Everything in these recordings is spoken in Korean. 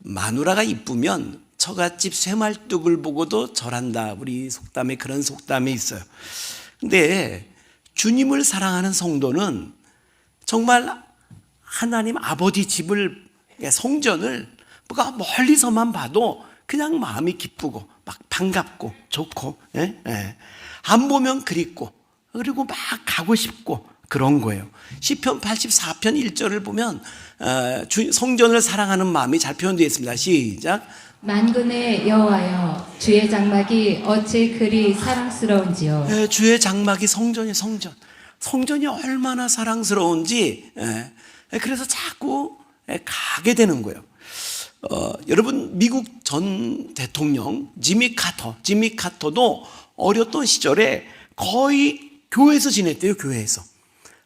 마누라가 이쁘면 처갓집 쇠말뚝을 보고도 절한다. 우리 속담에 그런 속담이 있어요. 근데 주님을 사랑하는 성도는 정말 하나님 아버지 집을, 성전을 뭐가 멀리서만 봐도 그냥 마음이 기쁘고 막 반갑고 좋고, 안 보면 그립고 그리고 막 가고 싶고 그런 거예요. 시편 84편 1절을 보면 성전을 사랑하는 마음이 잘 표현되어 있습니다. 시작. 만군의 여호와여, 주의 장막이 어찌 그리 사랑스러운지요. 주의 장막이 성전이에요. 성전이 얼마나 사랑스러운지, 그래서 자꾸 가게 되는 거예요. 여러분, 미국 전 대통령 지미 카터도 어렸던 시절에 거의 교회에서 지냈대요. 교회에서.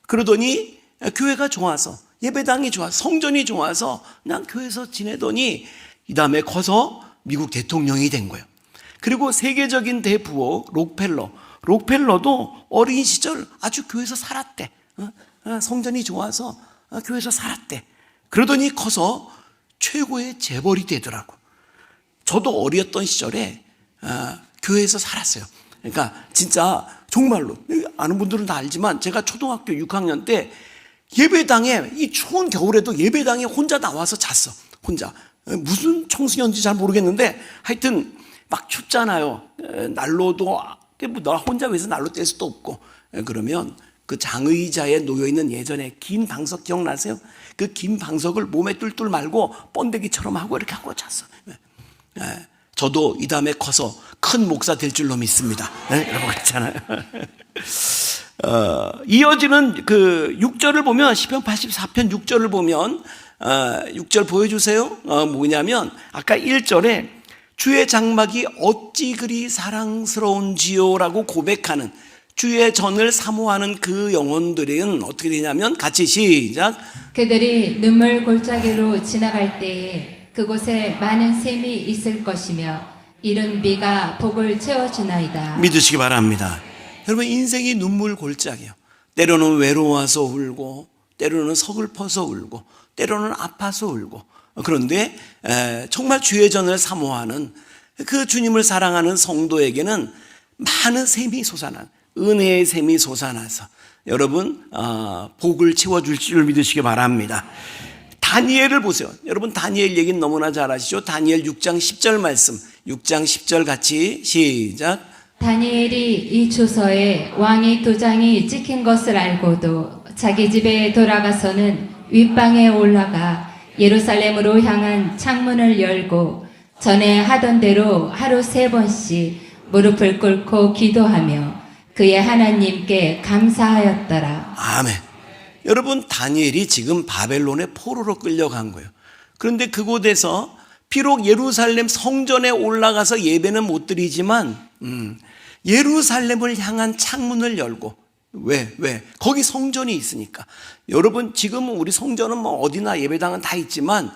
그러더니 교회가 좋아서, 예배당이 좋아서, 성전이 좋아서 그냥 교회에서 지내더니 이 다음에 커서 미국 대통령이 된 거예요. 그리고 세계적인 대부호 록펠러도 어린 시절 아주 교회에서 살았대. 성전이 좋아서 교회에서 살았대. 그러더니 커서 최고의 재벌이 되더라고. 저도 어렸던 시절에 교회에서 살았어요. 그러니까 진짜 정말로 아는 분들은 다 알지만 제가 초등학교 6학년 때 예배당에, 이 추운 겨울에도 예배당에 혼자 나와서 잤어. 혼자. 무슨 청소년인지 잘 모르겠는데 하여튼 막 춥잖아요. 난로도 나 혼자 왜서 난로 뗄 수도 없고. 그러면 그 장의자에 놓여있는 예전에 긴 방석 기억나세요? 그 긴 방석을 몸에 뚫뚫 말고 번데기처럼 하고 이렇게 하고 잤어. 저도 이 다음에 커서 큰 목사 될 줄로 믿습니다. 여러분 그렇잖아요. 이어지는 그 6절을 보면, 시편 84편 6절을 보면 6절 보여주세요. 뭐냐면 아까 1절에 주의 장막이 어찌 그리 사랑스러운지요 라고 고백하는, 주의 전을 사모하는 그 영혼들은 어떻게 되냐면 같이 시작. 그들이 눈물 골짜기로 지나갈 때에 그곳에 많은 샘이 있을 것이며 이른 비가 복을 채워주나이다. 믿으시기 바랍니다. 여러분, 인생이 눈물 골짜기예요. 때로는 외로워서 울고, 때로는 서글퍼서 울고, 때로는 아파서 울고. 그런데 정말 주의 전을 사모하는 그 주님을 사랑하는 성도에게는 많은 샘이 솟아난, 은혜의 샘이 솟아나서 여러분 복을 채워줄 줄 믿으시기 바랍니다. 다니엘을 보세요. 여러분, 다니엘 얘기는 너무나 잘 아시죠? 다니엘 6장 10절 말씀, 6장 10절 같이 시작. 다니엘이 이 초서에 왕의 도장이 찍힌 것을 알고도 자기 집에 돌아가서는 윗방에 올라가 예루살렘으로 향한 창문을 열고 전에 하던 대로 하루 3번씩 무릎을 꿇고 기도하며 그의 하나님께 감사하였더라. 아멘. 여러분, 다니엘이 지금 바벨론의 포로로 끌려간 거예요. 그런데 그곳에서 비록 예루살렘 성전에 올라가서 예배는 못 드리지만 예루살렘을 향한 창문을 열고, 왜? 거기 성전이 있으니까. 여러분, 지금 우리 성전은 뭐 어디나 예배당은 다 있지만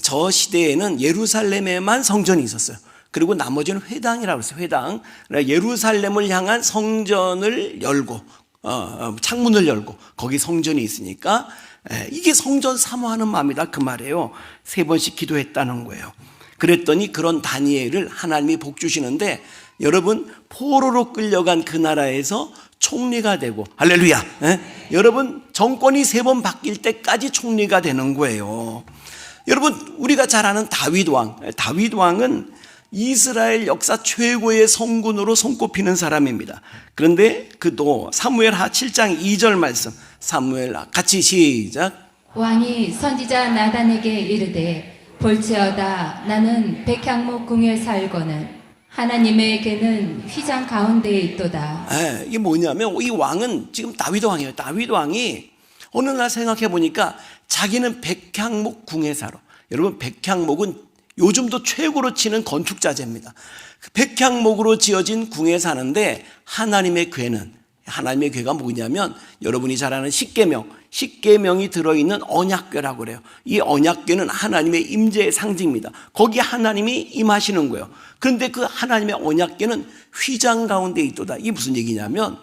저 시대에는 예루살렘에만 성전이 있었어요. 그리고 나머지는 회당이라고 했어요. 회당. 예루살렘을 향한 성전을 열고, 창문을 열고 거기 성전이 있으니까 이게 성전 사모하는 마음이다 그 말이에요. 3번씩 기도했다는 거예요. 그랬더니 그런 다니엘을 하나님이 복 주시는데, 여러분, 포로로 끌려간 그 나라에서 총리가 되고, 할렐루야. 여러분, 정권이 3번 바뀔 때까지 총리가 되는 거예요. 여러분, 우리가 잘 아는 다윗왕은 이스라엘 역사 최고의 성군으로 손꼽히는 사람입니다. 그런데 그도 사무엘하 7장 2절 말씀, 사무엘 같이 시작. 왕이 선지자 나단에게 이르되 볼지어다 나는 백향목 궁에 살거는 하나님에게는 휘장 가운데에 있도다. 이게 뭐냐면 이 왕은 지금 다윗 왕이에요. 다윗 왕이 어느 날 생각해 보니까 자기는 백향목 궁에 살아. 여러분, 백향목은 요즘도 최고로 치는 건축자재입니다. 백향목으로 지어진 궁에 사는데 하나님의 궤가 뭐냐면 여러분이 잘 아는 십계명이 들어있는 언약궤라고 그래요. 이 언약궤는 하나님의 임재의 상징입니다. 거기 하나님이 임하시는 거예요. 그런데 그 하나님의 언약궤는 휘장 가운데 있도다. 이게 무슨 얘기냐면,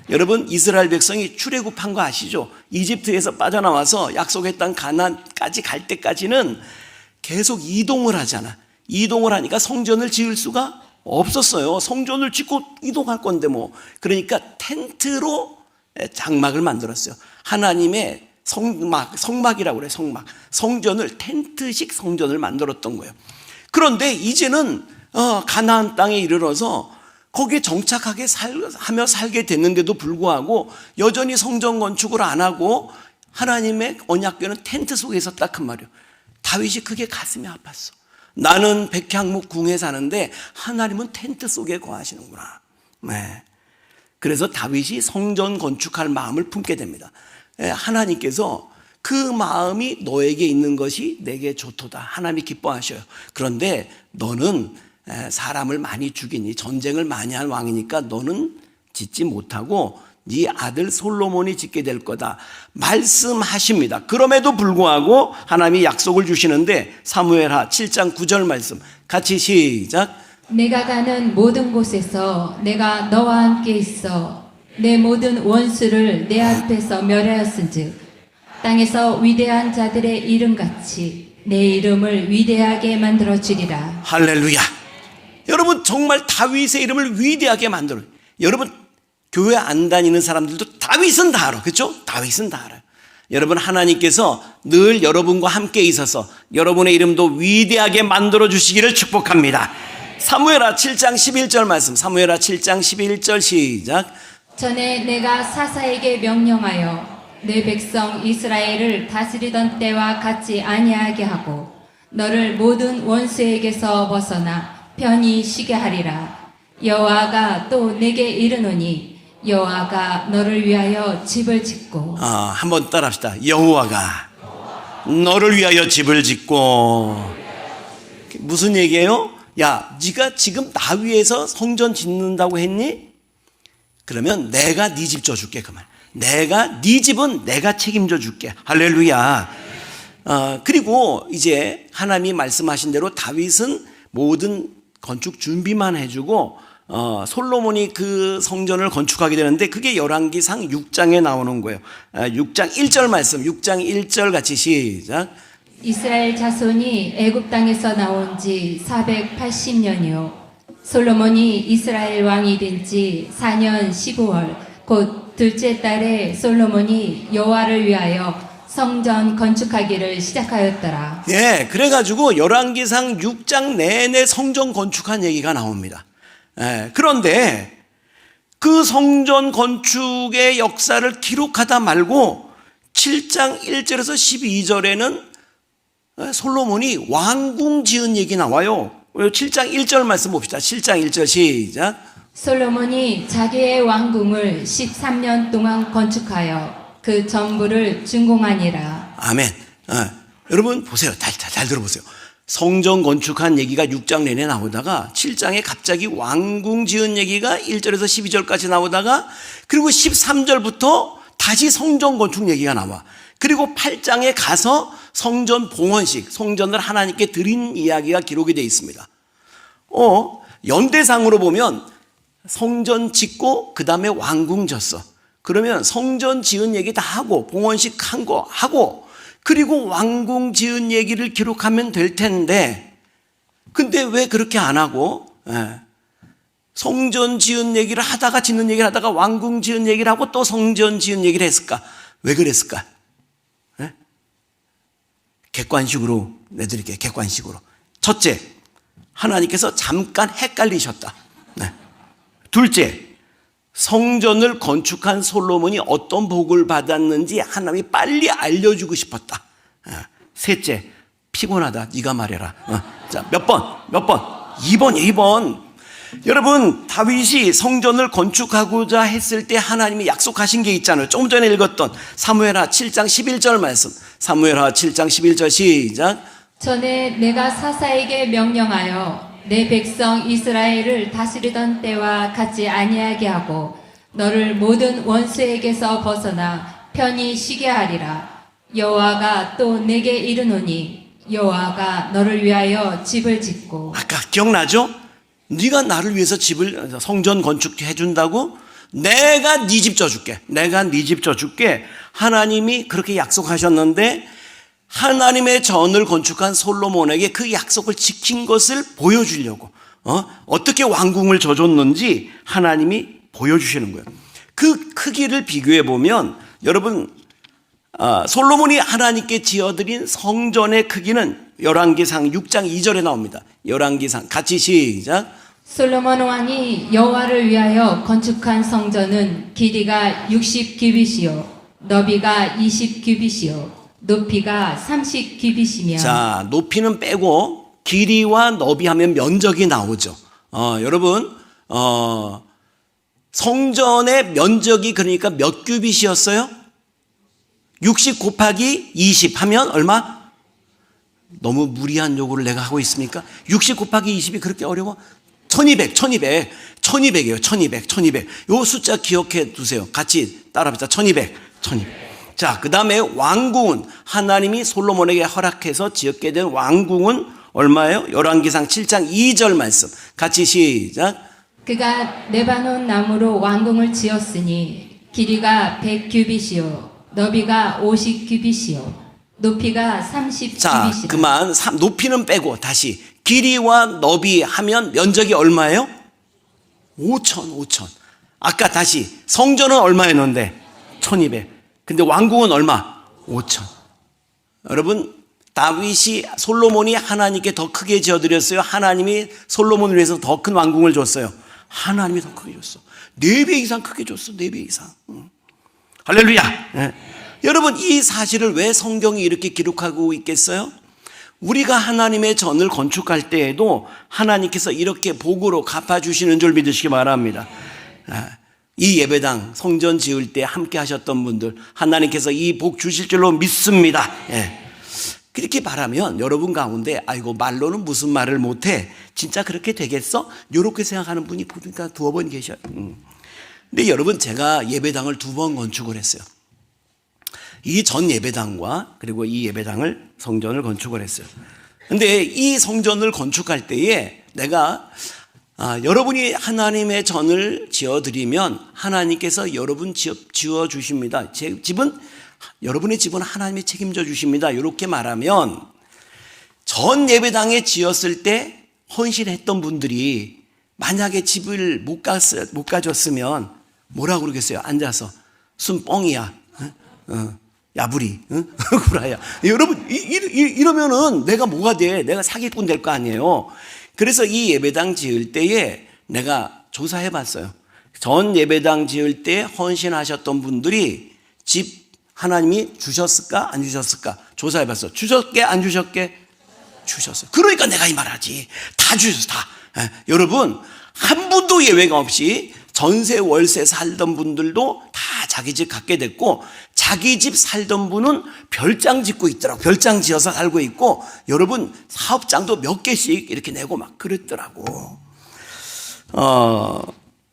여러분, 이스라엘 백성이 출애굽한 거 아시죠? 이집트에서 빠져나와서 약속의 땅 가나안까지 갈 때까지는 계속 이동을 하잖아. 이동을 하니까 성전을 지을 수가 없었어요. 성전을 짓고 이동할 건데 뭐. 그러니까 텐트로 장막을 만들었어요. 하나님의 성막이라고 그래요. 성막. 성전을 텐트식 성전을 만들었던 거예요. 그런데 이제는 가나안 땅에 이르러서 거기에 정착하게 하며 살게 됐는데도 불구하고 여전히 성전 건축을 안 하고 하나님의 언약궤는 텐트 속에 있었다 그 말이에요. 다윗이 그게 가슴이 아팠어. 나는 백향목 궁에 사는데 하나님은 텐트 속에 거하시는구나. 네. 그래서 다윗이 성전 건축할 마음을 품게 됩니다. 하나님께서 그 마음이 너에게 있는 것이 내게 좋도다. 하나님이 기뻐하셔요. 그런데 너는 사람을 많이 죽이니 전쟁을 많이 한 왕이니까 너는 짓지 못하고 네 아들 솔로몬이 짓게 될 거다 말씀하십니다. 그럼에도 불구하고 하나님이 약속을 주시는데 사무엘하 7장 9절 말씀 같이 시작. 내가 가는 모든 곳에서 내가 너와 함께 있어 내 모든 원수를 내 앞에서 멸하였은즉 땅에서 위대한 자들의 이름같이 내 이름을 위대하게 만들어 주리라. 할렐루야. 여러분 정말 다윗의 이름을 위대하게 만들어요. 여러분 교회 안 다니는 사람들도 다윗은 다 알아. 그렇죠? 다윗은 다 알아요. 여러분 하나님께서 늘 여러분과 함께 있어서 여러분의 이름도 위대하게 만들어 주시기를 축복합니다. 사무엘하 7장 11절 말씀. 사무엘하 7장 11절 시작. 전에 내가 사사에게 명령하여 내 백성 이스라엘을 다스리던 때와 같이 아니하게 하고 너를 모든 원수에게서 벗어나 편히 쉬게 하리라. 여호와가 또 내게 이르노니 여호와가 너를 위하여 집을 짓고 한번 따라합시다. 여호와가 너를 위하여 집을 짓고. 무슨 얘기예요? 야, 네가 지금 나 위해서 성전 짓는다고 했니? 그러면 내가 네 집 져줄게. 그 말. 내가 네 집은 내가 책임져 줄게. 할렐루야. 그리고 이제 하나님이 말씀하신 대로 다윗은 모든 건축 준비만 해주고 솔로몬이 그 성전을 건축하게 되는데 그게 열왕기상 6장에 나오는 거예요. 6장 1절 말씀. 6장 1절 같이 시작. 이스라엘 자손이 애굽 땅에서 나온 지 480년이요 솔로몬이 이스라엘 왕이 된 지 4년 15월 곧 둘째 달에 솔로몬이 여호와를 위하여 성전 건축하기를 시작하였더라. 예, 그래가지고 열왕기상 6장 내내 성전 건축한 얘기가 나옵니다. 그런데 그 성전 건축의 역사를 기록하다 말고 7장 1절에서 12절에는 솔로몬이 왕궁 지은 얘기 나와요. 7장 1절 말씀 봅시다. 7장 1절 시작. 솔로몬이 자기의 왕궁을 13년 동안 건축하여 그 전부를 준공하니라. 아멘. 여러분 보세요. 잘 들어보세요. 성전 건축한 얘기가 6장 내내 나오다가 7장에 갑자기 왕궁 지은 얘기가 1절에서 12절까지 나오다가 그리고 13절부터 다시 성전 건축 얘기가 나와. 그리고 8장에 가서 성전 봉헌식, 성전을 하나님께 드린 이야기가 기록이 되어 있습니다. 연대상으로 보면 성전 짓고 그 다음에 왕궁 졌어. 그러면 성전 지은 얘기 다 하고 봉헌식 한 거 하고 그리고 왕궁 지은 얘기를 기록하면 될 텐데 근데 왜 그렇게 안 하고 성전 지은 얘기를 하다가 짓는 얘기를 하다가 왕궁 지은 얘기를 하고 또 성전 지은 얘기를 했을까? 왜 그랬을까? 객관식으로 내드릴게요. 객관식으로. 첫째, 하나님께서 잠깐 헷갈리셨다. 둘째, 성전을 건축한 솔로몬이 어떤 복을 받았는지 하나님이 빨리 알려주고 싶었다. 셋째, 피곤하다. 네가 말해라. 자, 몇 번? 2번. 여러분, 다윗이 성전을 건축하고자 했을 때 하나님이 약속하신 게 있잖아요. 조금 전에 읽었던 사무엘하 7장 11절 말씀. 사무엘하 7장 11절 시작. 전에 내가 사사에게 명령하여 내 백성 이스라엘을 다스리던 때와 같이 아니하게 하고 너를 모든 원수에게서 벗어나 편히 쉬게 하리라. 여호와가 또 내게 이르노니 여호와가 너를 위하여 집을 짓고. 아까 기억나죠? 네가 나를 위해서 집을 성전 건축해 준다고? 내가 네 집 져줄게. 하나님이 그렇게 약속하셨는데 하나님의 전을 건축한 솔로몬에게 그 약속을 지킨 것을 보여주려고 어떻게 왕궁을 져줬는지 하나님이 보여주시는 거예요. 그 크기를 비교해 보면 여러분 솔로몬이 하나님께 지어드린 성전의 크기는 열왕기상 6장 2절에 나옵니다. 열왕기상 같이 시작. 솔로몬 왕이 여호와를 위하여 건축한 성전은 길이가 60규빗이요 너비가 20규빗이요 높이가 30규빗이며. 자, 높이는 빼고 길이와 너비 하면 면적이 나오죠. 여러분 성전의 면적이 그러니까 몇 규빗이었어요? 60 곱하기 20 하면 얼마? 너무 무리한 요구를 내가 하고 있습니까? 60 곱하기 20이 그렇게 어려워? 1200이에요. 1200. 요 숫자 기억해 두세요. 같이 따라합시다. 1200. 자, 그 다음에 왕궁은 하나님이 솔로몬에게 허락해서 지었게 된 왕궁은 얼마예요? 열왕기상 7장 2절 말씀. 같이 시작. 그가 레바논 나무로 왕궁을 지었으니 길이가 100규빗이요 너비가 50규빗이요 높이가 30규빗이다. 자, 그만. 높이는 빼고 다시 길이와 너비 하면 면적이 얼마예요? 5천. 아까 다시 성전은 얼마였는데? 1200. 근데 왕궁은 얼마? 5천. 여러분 솔로몬이 하나님께 더 크게 지어드렸어요? 하나님이 솔로몬을 위해서 더 큰 왕궁을 줬어요? 하나님이 더 크게 줬어. 4배 이상 크게 줬어. 4배 이상. 할렐루야. 네. 여러분 이 사실을 왜 성경이 이렇게 기록하고 있겠어요? 우리가 하나님의 전을 건축할 때에도 하나님께서 이렇게 복으로 갚아주시는 줄 믿으시기 바랍니다. 이 예배당 성전 지을 때 함께 하셨던 분들 하나님께서 이 복 주실 줄로 믿습니다. 그렇게 바라면 여러분 가운데 아이고 말로는 무슨 말을 못해 진짜 그렇게 되겠어? 이렇게 생각하는 분이 보니까 2번 계셔요. 근데 여러분 제가 예배당을 2번 건축을 했어요. 이 전 예배당과 그리고 이 예배당을 성전을 건축을 했어요. 근데 이 성전을 건축할 때에 내가 여러분이 하나님의 전을 지어드리면 하나님께서 여러분 지어주십니다. 여러분의 집은 하나님이 책임져 주십니다. 이렇게 말하면 전 예배당에 지었을 때 헌신했던 분들이 만약에 집을 못 가졌으면 뭐라고 그러겠어요? 앉아서 순 뻥이야. 야부리, 구라야. 여러분 이러면은 내가 뭐가 돼? 내가 사기꾼 될 거 아니에요. 그래서 이 예배당 지을 때에 내가 조사해 봤어요. 전 예배당 지을 때 헌신하셨던 분들이 집 하나님이 주셨을까 안 주셨을까 조사해 봤어. 주셨게 안 주셨게? 주셨어요. 그러니까 내가 이 말하지. 다 주셨어. 다. 여러분 한 분도 예외가 없이 전세 월세 살던 분들도 다 자기 집 갖게 됐고 자기 집 살던 분은 별장 짓고 있더라고. 별장 지어서 살고 있고 여러분 사업장도 몇 개씩 이렇게 내고 막 그랬더라고.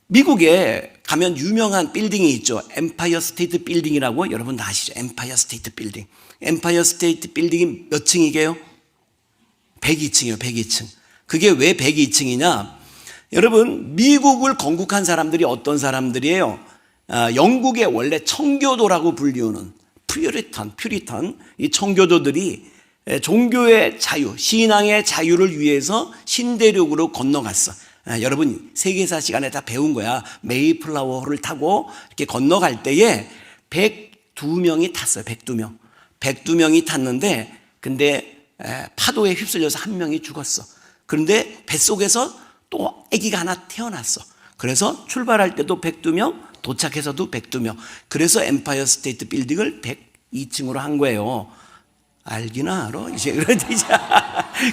미국에 가면 유명한 빌딩이 있죠. 엠파이어 스테이트 빌딩이라고 여러분 다 아시죠? 엠파이어 스테이트 빌딩. 엠파이어 스테이트 빌딩이 몇 층이게요? 102층이에요. 102층. 그게 왜 102층이냐? 여러분 미국을 건국한 사람들이 어떤 사람들이에요? 영국의 원래 청교도라고 불리우는 퓨리탄 이 청교도들이 종교의 자유, 신앙의 자유를 위해서 신대륙으로 건너갔어. 여러분 세계사 시간에 다 배운 거야. 메이플라워를 타고 이렇게 건너갈 때에 102명이 탔어요. 102명. 102명이 탔는데 근데 파도에 휩쓸려서 한 명이 죽었어. 그런데 뱃속에서 또 아기가 하나 태어났어. 그래서 출발할 때도 102명, 도착해서도 102명. 그래서 엠파이어 스테이트 빌딩을 102층으로 한 거예요. 알기나 알아? 이제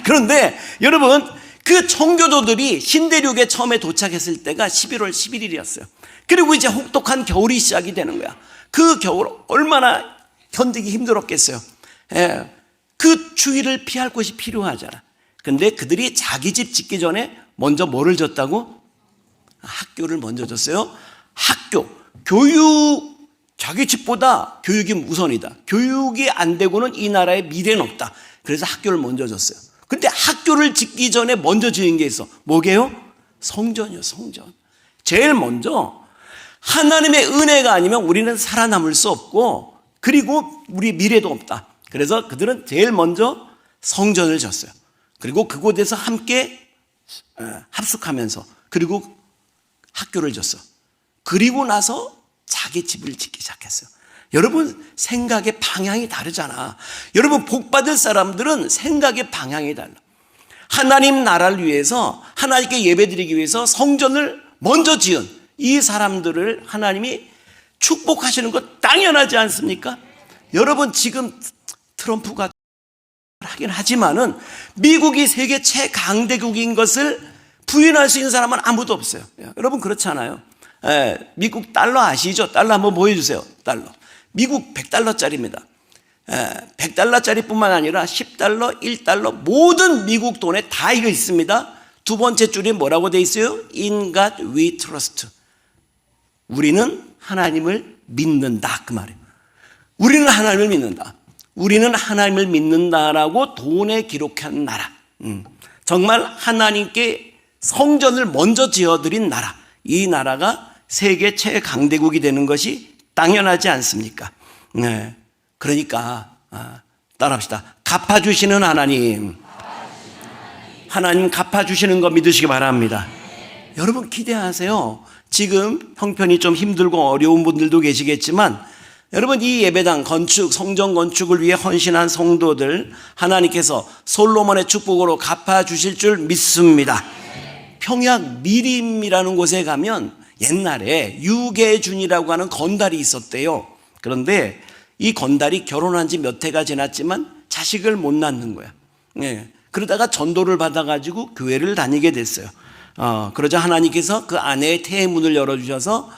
그런데 여러분 그 청교도들이 신대륙에 처음에 도착했을 때가 11월 11일이었어요. 그리고 이제 혹독한 겨울이 시작이 되는 거야. 그 겨울 얼마나 견디기 힘들었겠어요. 그 추위를 피할 곳이 필요하잖아. 근데 그들이 자기 집 짓기 전에 먼저 뭐를 줬다고? 학교를 먼저 줬어요. 학교, 교육, 자기 집보다 교육이 우선이다. 교육이 안 되고는 이 나라의 미래는 없다. 그래서 학교를 먼저 줬어요. 근데 학교를 짓기 전에 먼저 지은 게 있어. 뭐게요? 성전이요, 성전. 제일 먼저 하나님의 은혜가 아니면 우리는 살아남을 수 없고 그리고 우리 미래도 없다. 그래서 그들은 제일 먼저 성전을 졌어요. 그리고 그곳에서 함께 합숙하면서 그리고 학교를 졌어. 그리고 나서 자기 집을 짓기 시작했어요. 여러분, 생각의 방향이 다르잖아. 여러분, 복받을 사람들은 생각의 방향이 달라. 하나님 나라를 위해서, 하나님께 예배드리기 위해서 성전을 먼저 지은 이 사람들을 하나님이 축복하시는 것 당연하지 않습니까? 여러분, 지금 트럼프가 하긴 하지만은 미국이 세계 최강대국인 것을 부인할 수 있는 사람은 아무도 없어요. 여러분, 그렇잖아요. 미국 달러 아시죠? 달러 한번 보여주세요. 달러. 미국 100달러짜리입니다. 100달러짜리 뿐만 아니라 10달러, 1달러 모든 미국 돈에 다 이거 있습니다. 두 번째 줄이 뭐라고 돼 있어요? In God we trust. 우리는 하나님을 믿는다, 그 말이에요. 우리는 하나님을 믿는다. 우리는 하나님을 믿는다라고 돈에 기록한 나라. 정말 하나님께 성전을 먼저 지어드린 나라. 이 나라가 세계 최강대국이 되는 것이 당연하지 않습니까? 네. 그러니까 따라합시다. 갚아주시는 하나님. 하나님 갚아주시는 거 믿으시기 바랍니다. 여러분, 기대하세요. 지금 형편이 좀 힘들고 어려운 분들도 계시겠지만 여러분, 이 예배당 건축, 성전 건축을 위해 헌신한 성도들 하나님께서 솔로몬의 축복으로 갚아주실 줄 믿습니다. 평양 미림이라는 곳에 가면 옛날에 유계준이라고 하는 건달이 있었대요. 그런데 이 건달이 결혼한 지 몇 해가 지났지만 자식을 못 낳는 거야. 그러다가 전도를 받아가지고 교회를 다니게 됐어요. 그러자 하나님께서 그 아내의 태의 문을 열어주셔서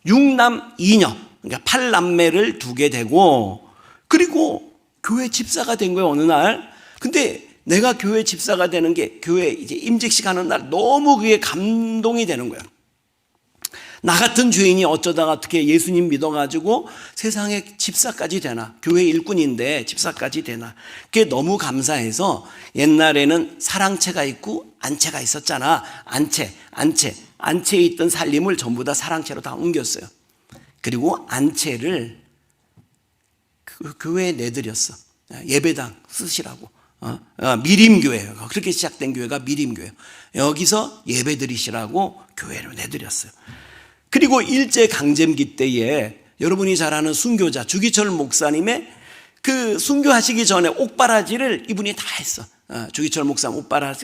6남 2녀, 그러니까 8남매를 두게 되고, 그리고 교회 집사가 된 거예요, 어느 날. 근데 내가 교회 집사가 되는 게 교회 이제 임직식 하는 날 너무 그게 감동이 되는 거야. 나 같은 죄인이 어쩌다가 어떻게 예수님 믿어가지고 세상에 집사까지 되나, 교회 일꾼인데 집사까지 되나, 그게 너무 감사해서 옛날에는 사랑채가 있고 안채가 있었잖아. 안채에 있던 살림을 전부 다 사랑채로 다 옮겼어요. 그리고 안채를 그 교회에 내드렸어. 예배당 쓰시라고. 미림교회예요. 그렇게 시작된 교회가 미림교회예요. 여기서 예배드리시라고 교회를 내드렸어요. 그리고 일제강점기 때에 여러분이 잘 아는 순교자 주기철 목사님의 그 순교하시기 전에 옥바라지를 이분이 다 했어. 주기철 목사님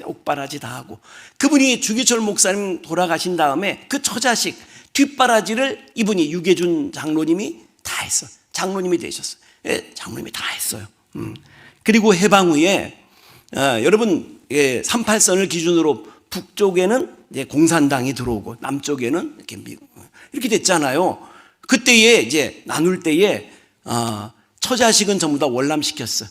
옥바라지 다 하고, 그분이 주기철 목사님 돌아가신 다음에 그 처자식 뒷바라지를 이분이 유계준 장로님이 다 했어. 장로님이 되셨어. 장로님이 다 했어요. 그리고 해방 후에 여러분 38선을 기준으로 북쪽에는 이제 공산당이 들어오고 남쪽에는 이렇게 됐잖아요. 그때에 이제 나눌 때에 처자식은 전부 다 월남시켰어.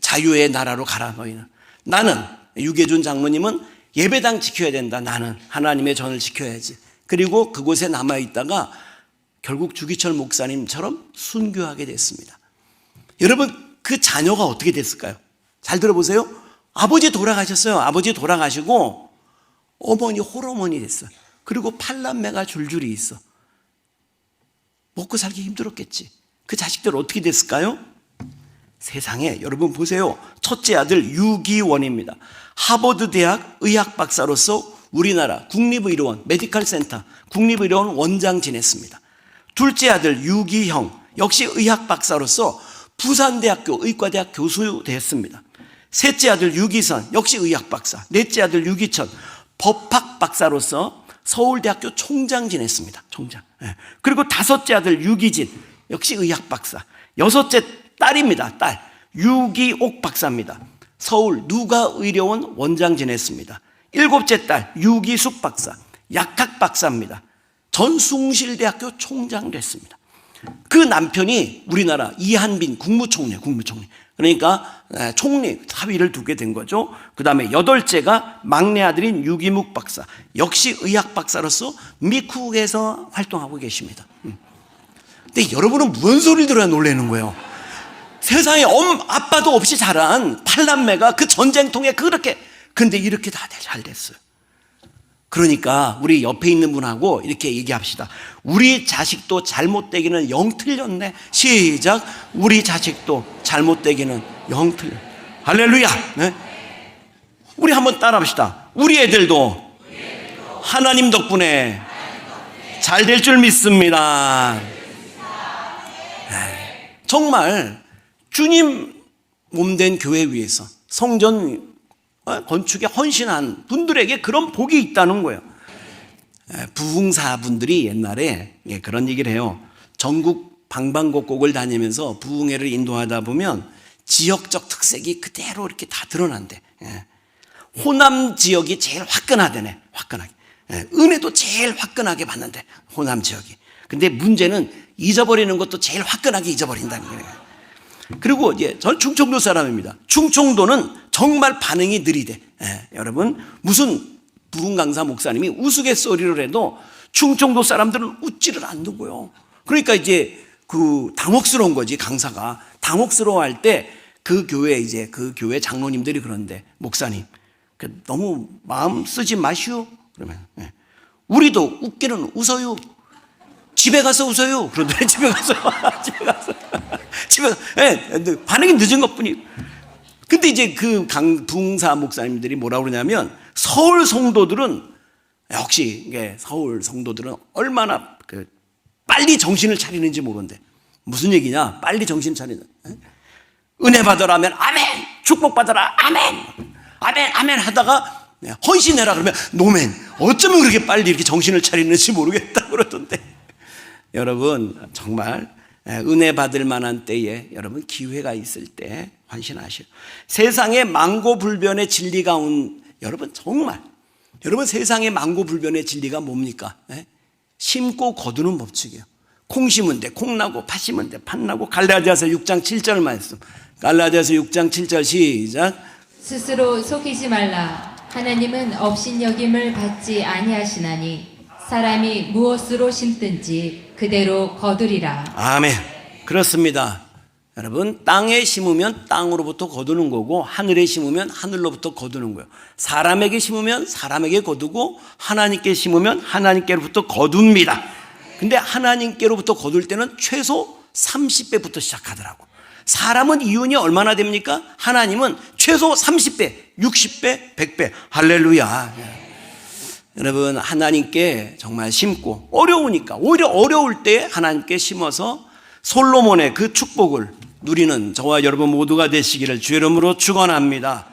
자유의 나라로 가라 너희는. 나는 유계준 장로님은 예배당 지켜야 된다. 나는 하나님의 전을 지켜야지. 그리고 그곳에 남아있다가 결국 주기철 목사님처럼 순교하게 됐습니다. 여러분, 그 자녀가 어떻게 됐을까요? 잘 들어보세요. 아버지 돌아가셨어요. 아버지 돌아가시고 어머니 홀어머니 됐어. 그리고 8남매가 줄줄이 있어. 먹고 살기 힘들었겠지. 그 자식들 어떻게 됐을까요? 세상에, 여러분 보세요. 첫째 아들 유기원입니다. 하버드 대학 의학 박사로서 우리나라 국립의료원 메디컬 센터 국립의료원 원장 지냈습니다. 둘째 아들 유기형, 역시 의학 박사로서 부산대학교 의과대학 교수 됐습니다. 셋째 아들 유기선, 역시 의학 박사. 넷째 아들 유기천, 법학 박사로서 서울대학교 총장 지냈습니다. 총장. 그리고 다섯째 아들 유기진, 역시 의학 박사. 여섯째 딸입니다. 딸 유기옥 박사입니다. 서울 누가의료원 원장 지냈습니다. 일곱째 딸 유기숙 박사, 약학 박사입니다. 전숭실대학교 총장 됐습니다. 그 남편이 우리나라 이한빈 국무총리. 그러니까 총리 사위를 두게 된 거죠. 그 다음에 여덟째가 막내 아들인 유기묵 박사, 역시 의학 박사로서 미국에서 활동하고 계십니다. 근데 여러분은 무슨 소리를 들어야 놀라는 거예요? 세상에 아빠도 없이 자란 8남매가 그 전쟁통에 그렇게, 근데 이렇게 다들 잘 됐어요. 그러니까 우리 옆에 있는 분하고 이렇게 얘기합시다. 우리 자식도 잘못되기는 영 틀렸네. 시작. 우리 자식도 잘못되기는 영 틀렸네. 할렐루야. 네? 우리 한번 따라합시다. 우리 애들도 하나님 덕분에 잘 될 줄 믿습니다. 정말 주님 몸된 교회 위해서 성전 건축에 헌신한 분들에게 그런 복이 있다는 거예요. 부흥사분들이 옛날에 그런 얘기를 해요. 전국 방방곡곡을 다니면서 부흥회를 인도하다 보면 지역적 특색이 그대로 이렇게 다 드러난대. 호남 지역이 제일 화끈하대네. 화끈하게. 은혜도 제일 화끈하게 받는데 호남 지역이. 근데 문제는 잊어버리는 것도 제일 화끈하게 잊어버린다는 거예요. 그리고 전 충청도 사람입니다. 충청도는 정말 반응이 느리대. 여러분, 무슨 부흥 강사 목사님이 우스갯소리를 해도 충청도 사람들은 웃지를 않는고요. 그러니까 그 당혹스러운 거지. 강사가 당혹스러워할 때 그 교회 장로님들이 그런데, 목사님 너무 마음 쓰지 마시오. 그러면 우리도 웃기는 웃어요. 집에 가서 웃어요. 그런데 집에 가서 반응이 늦은 것뿐이에요. 근데 그 부흥사 목사님들이 뭐라 그러냐면, 서울 성도들은 역시 서울 성도들은 얼마나 빨리 정신을 차리는지 모른대. 무슨 얘기냐? 빨리 정신 차리는. 은혜 받으라 하면 아멘, 축복 받으라 아멘, 아멘, 아멘 하다가 헌신해라 그러면 노멘. 어쩌면 그렇게 빨리 이렇게 정신을 차리는지 모르겠다 그러던데. 여러분, 정말 은혜 받을 만한 때에 여러분 기회가 있을 때 헌신하시오. 세상에 망고불변의 진리가 온 여러분, 정말 여러분, 세상에 망고불변의 진리가 뭡니까? 심고 거두는 법칙이에요. 콩 심은 데 콩 나고, 팥 심은 데 팥 나고. 갈라디아서 6장 7절 말씀. 갈라디아서 6장 7절 시작. 스스로 속이지 말라. 하나님은 업신여김을 받지 아니하시나니 사람이 무엇으로 심든지 그대로 거두리라. 아멘. 그렇습니다. 여러분, 땅에 심으면 땅으로부터 거두는 거고, 하늘에 심으면 하늘로부터 거두는 거예요. 사람에게 심으면 사람에게 거두고, 하나님께 심으면 하나님께로부터 거둡니다. 근데 하나님께로부터 거둘 때는 최소 30배부터 시작하더라고. 사람은 이윤이 얼마나 됩니까? 하나님은 최소 30배, 60배, 100배. 할렐루야. 여러분, 하나님께 정말 심고, 어려우니까, 오히려 어려울 때 하나님께 심어서 솔로몬의 그 축복을 누리는 저와 여러분 모두가 되시기를 주의 이름으로 축원합니다.